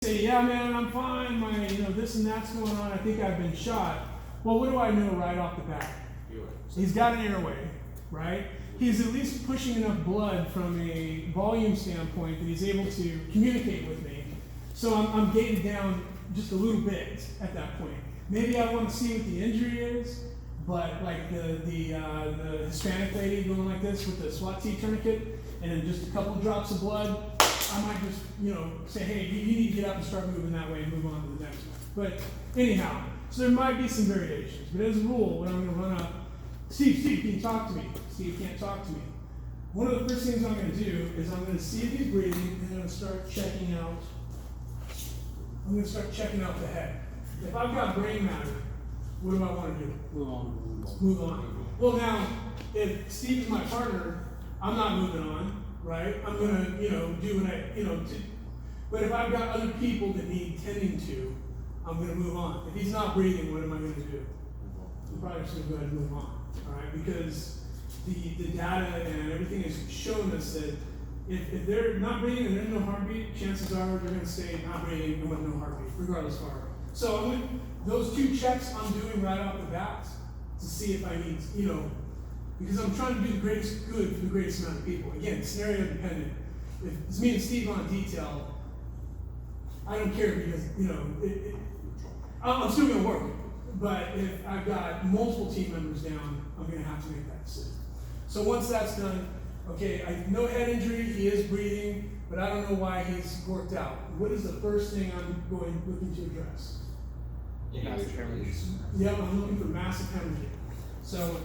Say, yeah, man, I'm fine. My, this and that's going on. I think I've been shot. Well, what do I know right off the bat? He's got an airway, right? He's at least pushing enough blood from a volume standpoint that he's able to communicate with me. So I'm gated down just a little bit at that point. Maybe I want to see what the injury is, but like the Hispanic lady going like this with the SWAT T tourniquet, and then just a couple of drops of blood, I might just, say, hey, you need to get up and start moving that way and move on to the next one. But anyhow, so there might be some variations. But as a rule, when I'm going to run up, Steve, can you talk to me? Steve can't talk to me. One of the first things I'm going to do is I'm going to see if he's breathing, and I'm going to start checking out. I'm going to start checking out the head. If I've got brain matter, what do I want to do? Move on. Well, now, if Steve is my partner, I'm not moving on, right? I'm going to, do what I, do. But if I've got other people that need tending to, I'm going to move on. If he's not breathing, what am I going to do? I'm probably just going to go ahead and move on, all right? Because the data and everything has shown us that if they're not breathing and there's no heartbeat, chances are they're going to stay not breathing and with no heartbeat, regardless of heart. So those two checks I'm doing right off the bat to see if I need, because I'm trying to do the greatest good for the greatest amount of people. Again, scenario dependent. If it's me and Steve on detail, I don't care because, I'm still going to work. But if I've got multiple team members down, I'm going to have to make that decision. So once that's done, okay, I know head injury, he is breathing, but I don't know why he's worked out. What is the first thing I'm looking to address? Yeah, I'm looking for massive hemorrhaging. So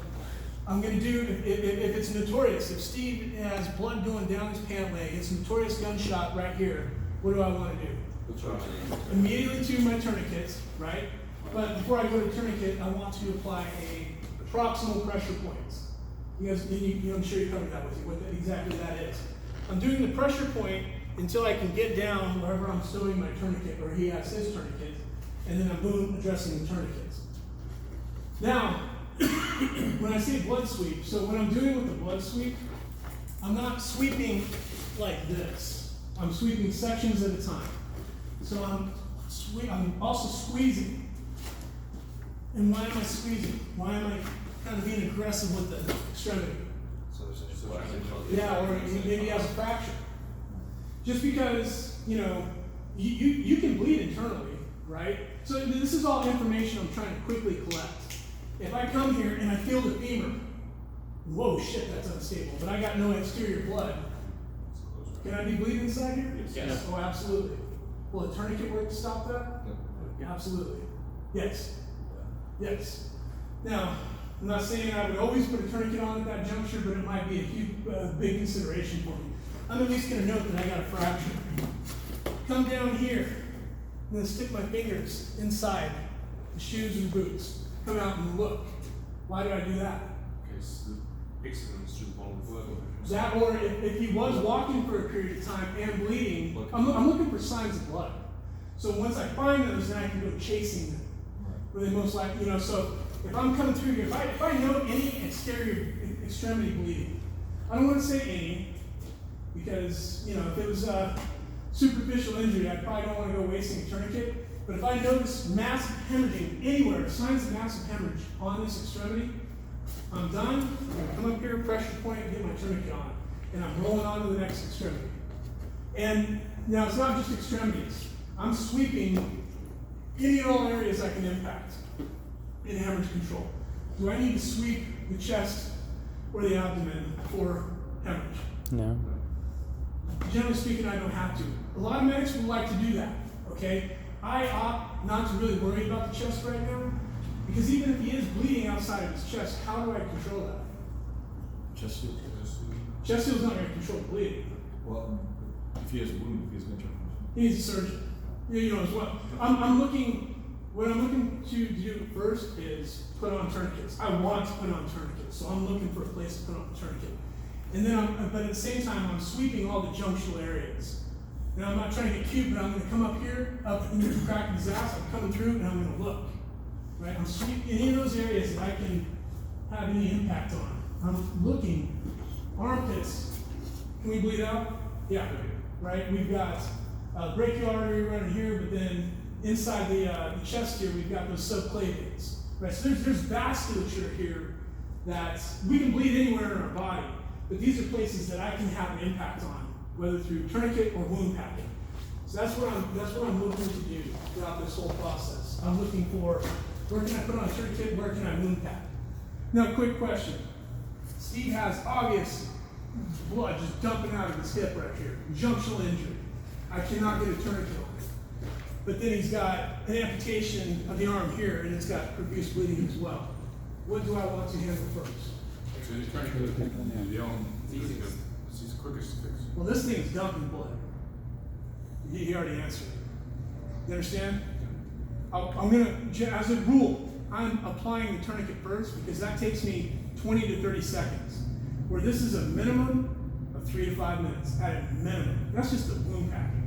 I'm going to do, if it's notorious, if Steve has blood going down his pant leg, it's notorious gunshot right here, what do I want to do? Immediately to my tourniquet, right? But before I go to tourniquet, I want to apply a proximal pressure point. You guys, I'm sure you covered that with you, what exactly that is. I'm doing the pressure point until I can get down wherever I'm stowing my tourniquet, or he has his tourniquet, and then I'm boom, addressing the tourniquet. Now, when I say blood sweep, so what I'm doing with the blood sweep, I'm not sweeping like this. I'm sweeping sections at a time. So I'm also squeezing. And why am I squeezing? Why am I kind of being aggressive with the extremity? Yeah, or maybe he has a fracture. Just because, you can bleed internally, right? So this is all information I'm trying to quickly collect. If I come here and I feel the femur, whoa, shit, that's unstable, but I got no exterior blood. Can I be bleeding inside here? Yes. Oh, absolutely. Will a tourniquet work to stop that? No. Absolutely. Yes. Yes. Now, I'm not saying I would always put a tourniquet on at that juncture, but it might be a huge, big consideration for me. I'm at least going to note that I got a fracture. Come down here. I'm going to stick my fingers inside the shoes and boots. Come out and look. Why do I do that? That, or if he was walking for a period of time and bleeding, I'm looking for signs of blood. So once I find those, then I can go chasing them. Where they most likely, so if I'm coming through here, if I know any exterior extremity bleeding, I don't want to say any, because, if it was a superficial injury, I probably don't want to go wasting a tourniquet. But if I notice massive hemorrhaging anywhere, signs of massive hemorrhage on this extremity, I'm done. I'm going to come up here, pressure point, and get my tourniquet on. And I'm rolling on to the next extremity. And now it's not just extremities. I'm sweeping any and all areas I can impact in hemorrhage control. Do I need to sweep the chest or the abdomen for hemorrhage? No. Generally speaking, I don't have to. A lot of medics would like to do that, okay? I opt not to really worry about the chest right now, because even if he is bleeding outside of his chest, how do I control that? Chest seal. Chest seal is not going to control the bleeding. Well, if he has a wound, if he has an injury. He needs a surgeon. As well. What I'm looking to do first is put on tourniquets. I want to put on tourniquets, so I'm looking for a place to put on a tourniquet. And then, but at the same time, I'm sweeping all the junctional areas. Now, I'm not trying to get cute, but I'm going to come up here, up into the crack of his ass. I'm coming through, and I'm going to look. Right? I'm sweeping any of those areas that I can have any impact on. I'm looking. Armpits. Can we bleed out? Yeah. Right? We've got brachial artery running here, but then inside the chest here, we've got those subclavians. Right, so there's vasculature here that we can bleed anywhere in our body, but these are places that I can have an impact on, whether through tourniquet or wound packing. So that's what I'm looking to do throughout this whole process. I'm looking for where can I put on a tourniquet, where can I wound pack. Now, quick question. Steve has obvious blood just dumping out of his hip right here, junctional injury. I cannot get a tourniquet on it. But then he's got an amputation of the arm here, and it's got profuse bleeding as well. What do I want to handle first? So you're trying to do the it's the quickest fix. Well, this thing's dumping blood. He already answered. You understand? I'm gonna, as a rule, I'm applying the tourniquet first because that takes me 20 to 30 seconds. Where this is a minimum of 3 to 5 minutes at a minimum. That's just the wound packing.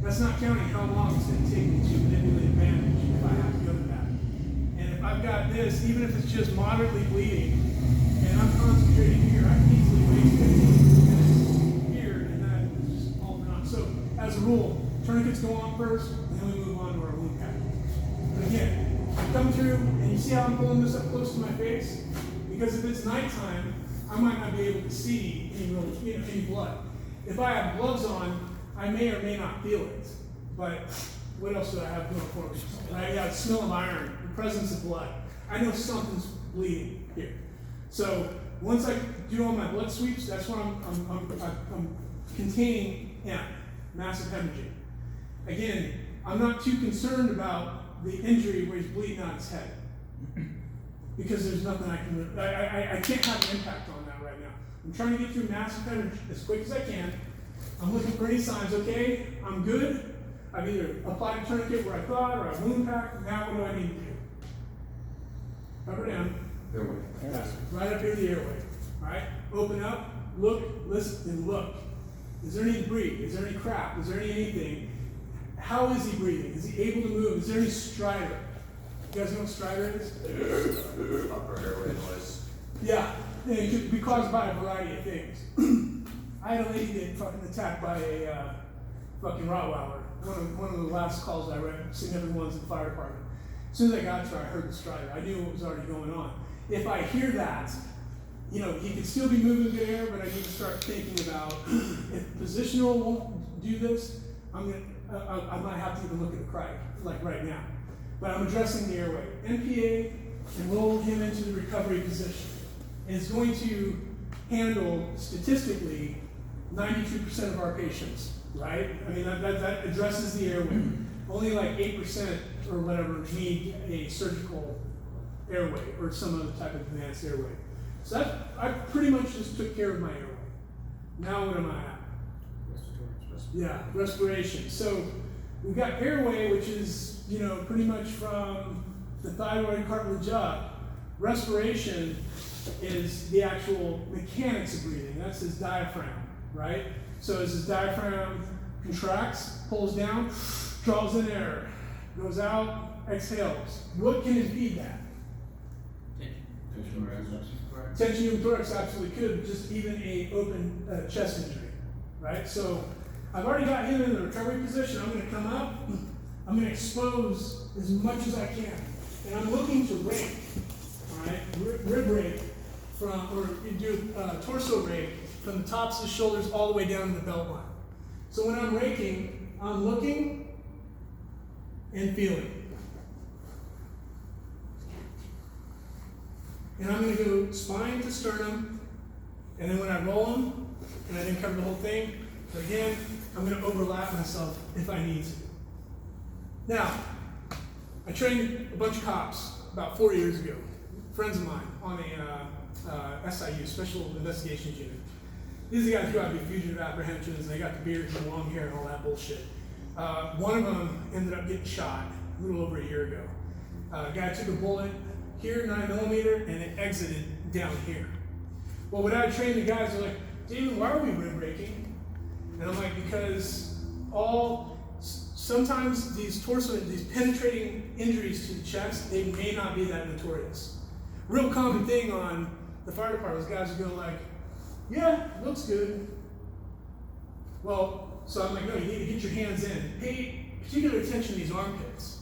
That's not counting how long it's going to take me to manipulate a bandage if I have to go to that. And if I've got this, even if it's just moderately bleeding, and I'm concentrating here, I can easily waste 15 minutes here, and that is just all for naught. So, as a rule, tourniquets go on first, and then we move on to our wound packing. But again, I come through, and you see how I'm pulling this up close to my face? Because if it's nighttime, I might not be able to see any blood. If I have gloves on, I may or may not feel it. But what else do I have going for me? I got a smell of iron, the presence of blood. I know something's bleeding here. So once I do all my blood sweeps, that's when I'm containing massive hemorrhaging. Again, I'm not too concerned about the injury where he's bleeding out his head. Because there's nothing I can't have an impact on that right now. I'm trying to get through massive hemorrhage as quick as I can. I'm looking for any signs, okay, I'm good. I've either applied a tourniquet where I thought, or I wound packed. Now what do I need to do? Cover down. Airway. Right up here the airway. Alright? Open up, look, listen, and look. Is there any debris? Is there any crap? Is there anything? How is he breathing? Is he able to move? Is there any stridor? You guys know what stridor is? Upper airway noise. Yeah, it could be caused by a variety of things. I had a lady get fucking attacked by a fucking Rottweiler. One of the last calls I read, significant ones in the fire department. As soon as I got to her, I heard the stridor. I knew what was already going on. If I hear that, he could still be moving good air, but I need to start thinking about if positional won't do this, I might have to even look at a crike, like right now. But I'm addressing the airway. NPA and roll him into the recovery position. And it's going to handle, statistically, 92% of our patients, right? I mean, that addresses the airway. Only like 8% or whatever need a surgical airway or some other type of advanced airway. So I pretty much just took care of my airway. Now what am I at? Yeah, respiration. So we've got airway, which is, pretty much from the thyroid cartilage up. Respiration is the actual mechanics of breathing. That's his diaphragm, right? So as his diaphragm contracts, pulls down, draws in air, goes out, exhales. What can impede that? Tension in the thorax absolutely could, just even a open chest injury, right? So I've already got him in the recovery position. I'm going to come up. I'm going to expose as much as I can. And I'm looking to rake, all right? Rib rake or do torso rake from the tops of the shoulders all the way down to the belt line. So when I'm raking, I'm looking and feeling. And I'm going to go spine to sternum, and then when I roll them, and I didn't cover the whole thing, but again, I'm going to overlap myself if I need to. Now, I trained a bunch of cops about 4 years ago, friends of mine, on a SIU, Special Investigations Unit. These are the guys who got to be fugitive apprehensions, and they got the beards and the long hair and all that bullshit. One of them ended up getting shot a little over a year ago. A guy took a bullet here, 9mm, and it exited down here. Well, when I trained the guys, they're like, David, why are we rib breaking? And I'm like, because sometimes these penetrating injuries to the chest, they may not be that notorious. Real common thing on the fire department is guys will go like, yeah, looks good. Well, So I'm like, no, you need to get your hands in. Pay particular attention to these armpits.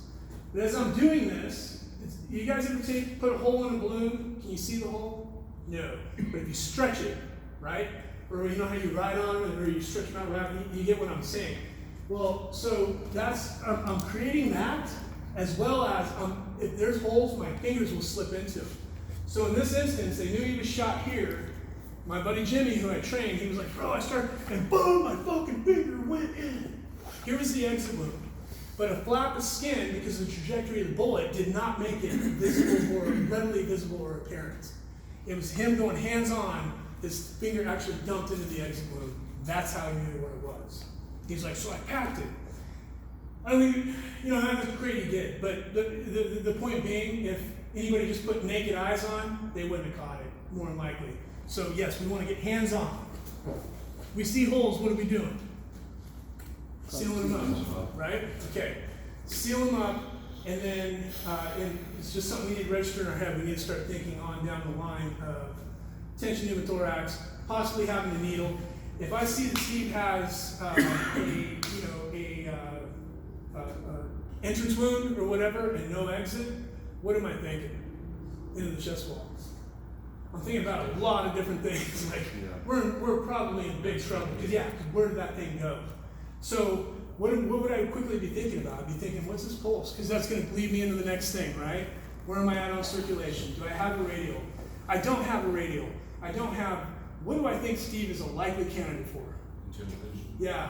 But as I'm doing this, you guys ever put a hole in a balloon? Can you see the hole? No. But if you stretch it, right? Or you know how you ride on it, or you stretch them out, right? You get what I'm saying. Well, so that's, I'm creating that, as well as, if there's holes, my fingers will slip into. So in this instance, they knew he was shot here. My buddy Jimmy, who I trained, he was like, bro, I started, and boom, my fucking finger went in. Here was the exit wound. But a flap of skin, because of the trajectory of the bullet, did not make it visible or readily visible or apparent. It was him going hands-on, his finger actually dumped into the exit wound. That's how he knew what it was. He's like, so I packed it. I mean, you know, that's great he did, but the point being, if anybody just put naked eyes on, they wouldn't have caught it, more than likely. So yes, we want to get hands-on. We see holes, what are we doing? Sealing them up, right? Okay, seal them up, and then and it's just something we need to register in our head. We need to start thinking on down the line of tension pneumothorax, possibly having a needle. If I see that Steve has entrance wound or whatever and no exit, what am I thinking? Into the chest wall. I'm thinking about a lot of different things. Like we're probably in big trouble because where did that thing go? So what would I quickly be thinking about? I'd be thinking, what's his pulse? Because that's going to lead me into the next thing, right? Where am I at on circulation? Do I have a radial? I don't have a radial. I don't have. What do I think Steve is a likely candidate for? Yeah,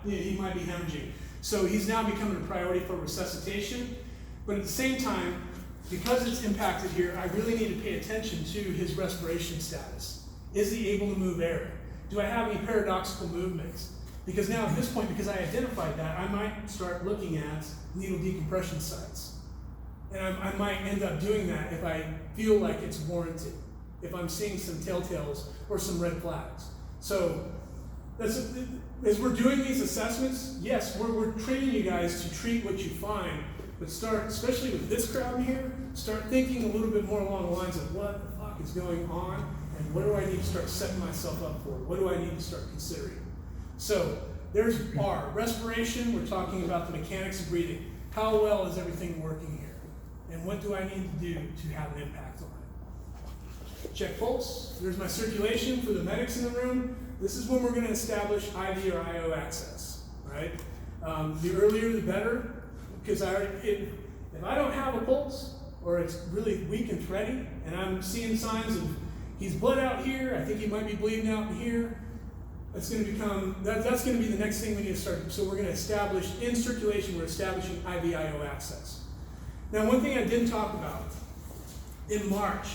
he might be hemorrhaging. So he's now becoming a priority for resuscitation. But at the same time, because it's impacted here, I really need to pay attention to his respiration status. Is he able to move air? Do I have any paradoxical movements? Because now at this point, because I identified that, I might start looking at needle decompression sites. And I might end up doing that if I feel like it's warranted, if I'm seeing some telltales or some red flags. So as we're doing these assessments, yes, we're training you guys to treat what you find, but start, especially with this crowd in here, start thinking a little bit more along the lines of what the fuck is going on, and what do I need to start setting myself up for? What do I need to start considering? So there's our respiration. We're talking about the mechanics of breathing. How well is everything working here? And what do I need to do to have an impact on it? Check pulse. There's my circulation for the medics in the room. This is when we're going to establish IV or IO access, right? The earlier the better, because if I don't have a pulse, or it's really weak and thready, and I'm seeing signs of he's bled out here, I think he might be bleeding out in here, that's going to become, that's going to be the next thing we need to start. So we're going to establish, in circulation, we're establishing IV-IO access. Now, one thing I didn't talk about, in March,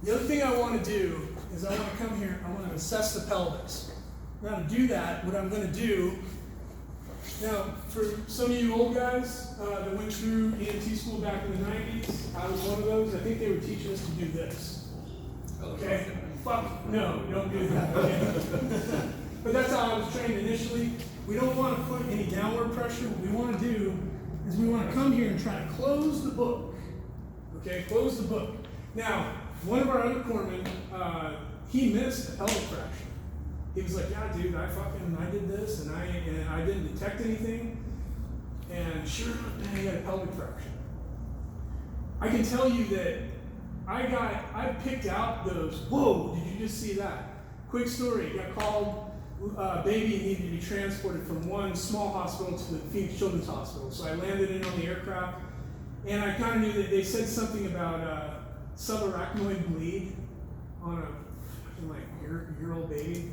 the other thing I want to do is I want to come here, I want to assess the pelvis. Now to do that, what I'm going to do, now for some of you old guys that went through EMT school back in the 90s, I was one of those, I think they were teaching us to do this. Okay? Fuck, no, don't do that. Okay? But that's how I was trained initially. We don't want to put any downward pressure. What we want to do is we want to come here and try to close the book. Okay, close the book. Now, one of our other corpsmen, he missed a pelvic fracture. He was like, yeah, dude, I did this and I didn't detect anything. And sure enough, man, he had a pelvic fracture. I can tell you that I picked out those, whoa, did you just see that? Quick story, got called, baby needed to be transported from one small hospital to the Phoenix Children's Hospital. So I landed in on the aircraft, and I kind of knew that they said something about subarachnoid bleed on a year-old baby.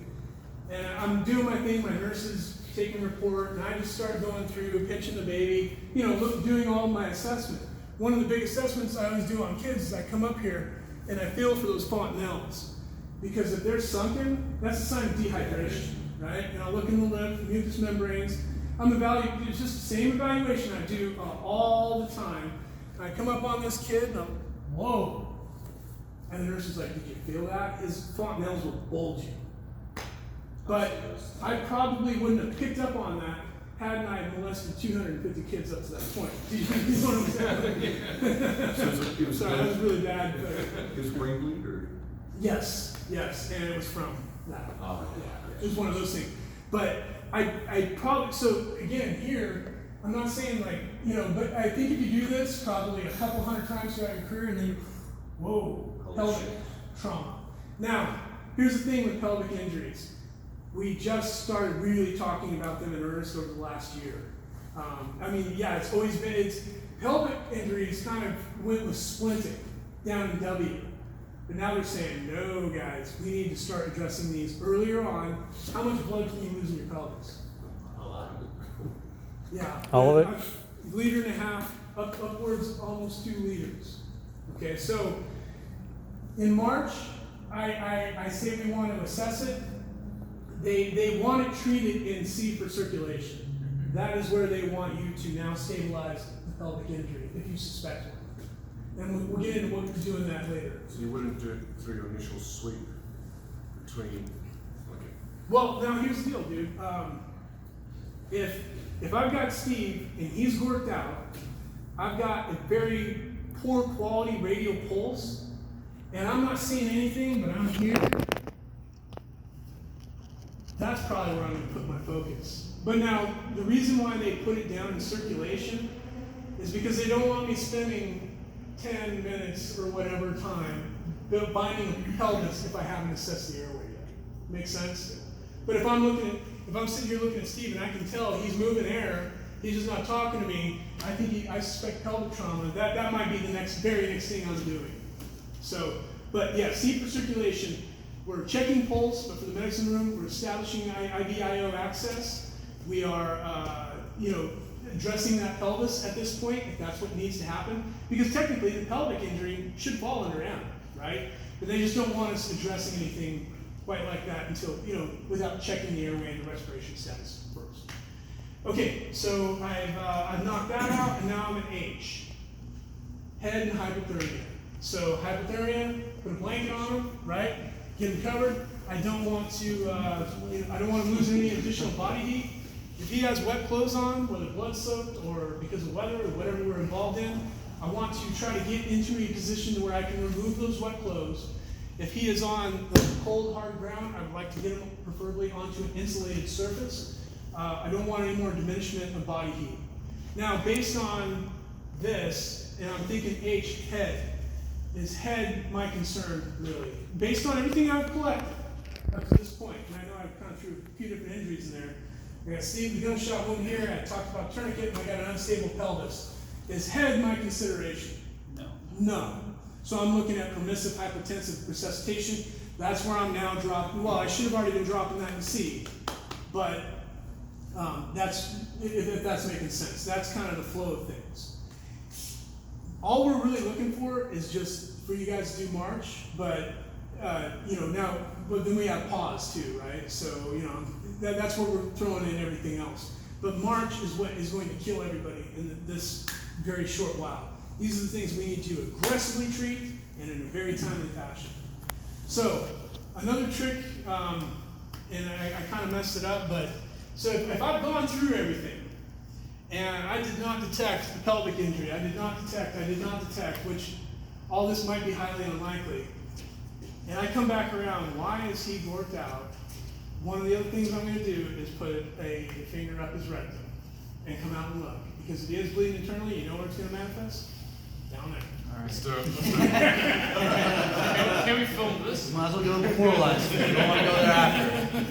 And I'm doing my thing, my nurse is taking a report, and I just start going through, pinching the baby, doing all my assessment. One of the big assessments I always do on kids is I come up here and I feel for those fontanelles. Because if they're sunken, that's a sign of dehydration, right? And I'll look in the lymph, mucous membranes. It's just the same evaluation I do all the time. And I come up on this kid and I'm, whoa. And the nurse is like, did you feel that? His fontanelles will bulge you. But I probably wouldn't have picked up on that hadn't I molested 250 kids up to that point. You know what I'm saying? Sorry, that was really bad. It was brain bleed, or? Yes, and it was from that. Oh, yeah. It was one of those things. But I probably, so again, here, I'm not saying like, but I think if you do this probably a couple hundred times throughout your career, and then whoa, pelvic trauma. Now, here's the thing with pelvic injuries. We just started really talking about them in earnest over the last year. It's always been, pelvic injuries kind of went with splinting down in W. But now they're saying, no guys, we need to start addressing these earlier on. How much blood can you lose in your pelvis? A lot. Yeah. All of it? A liter and a half, upwards almost 2 liters. Okay, so in March, I say we want to assess it. They want it treated in secfor circulation. That is where they want you to now stabilize the pelvic injury if you suspect one. And we'll get into what we're doing that later. So you wouldn't do it through your initial sweep between, okay. Well, now here's the deal, dude. If I've got Steve and he's worked out, I've got a very poor quality radial pulse, and I'm not seeing anything, but I'm here, that's probably where I'm going to put my focus. But now, the reason why they put it down in circulation is because they don't want me spending 10 minutes or whatever time binding a pelvis if I haven't assessed the airway yet. Make sense? But if I'm sitting here looking at Steve and I can tell he's moving air, he's just not talking to me, I suspect pelvic trauma. That might be the very next thing I'm doing. So, but yeah, secfor circulation. We're checking pulse, but for the medicine room, we're establishing IVIO access. We are, addressing that pelvis at this point, if that's what needs to happen. Because technically, the pelvic injury should fall under M, right? But they just don't want us addressing anything quite like that until, without checking the airway and the respiration status first. Okay, so I've knocked that out, and now I'm at H. Head and hypothermia. So hypothermia, put a blanket on him, right? Get him covered. I don't want to lose any additional body heat. If he has wet clothes on, whether blood soaked or because of weather or whatever we're involved in, I want to try to get into a position to where I can remove those wet clothes. If he is on the cold, hard ground, I would like to get him preferably onto an insulated surface. I don't want any more diminishment of body heat. Now, based on this, and I'm thinking H, head. Is head my concern, really? Based on everything I've collected up to this point, and I know I've gone through a few different injuries in there. I got Steve, the gunshot wound here, I talked about tourniquet, and I got an unstable pelvis. Is head my consideration? No. No. So I'm looking at permissive hypotensive resuscitation. That's where I'm now dropping. Well, I should have already been dropping that in C, but that's, if that's making sense. That's kind of the flow of things. All we're really looking for is just for you guys to do March, but but then we have pause too, right? So that's where we're throwing in everything else. But March is what is going to kill everybody in this very short while. These are the things we need to aggressively treat and in a very timely fashion. So another trick, and I kind of messed it up, but so if I've gone through everything, and I did not detect the pelvic injury. I did not detect, which all this might be highly unlikely. And I come back around, why is he worked out? One of the other things I'm going to do is put a finger up his rectum and come out and look. Because if he is bleeding internally, you know where it's going to manifest? Down there. All right. Let's do it. Can we film this? Might as well go before lunch. You don't want to go there after.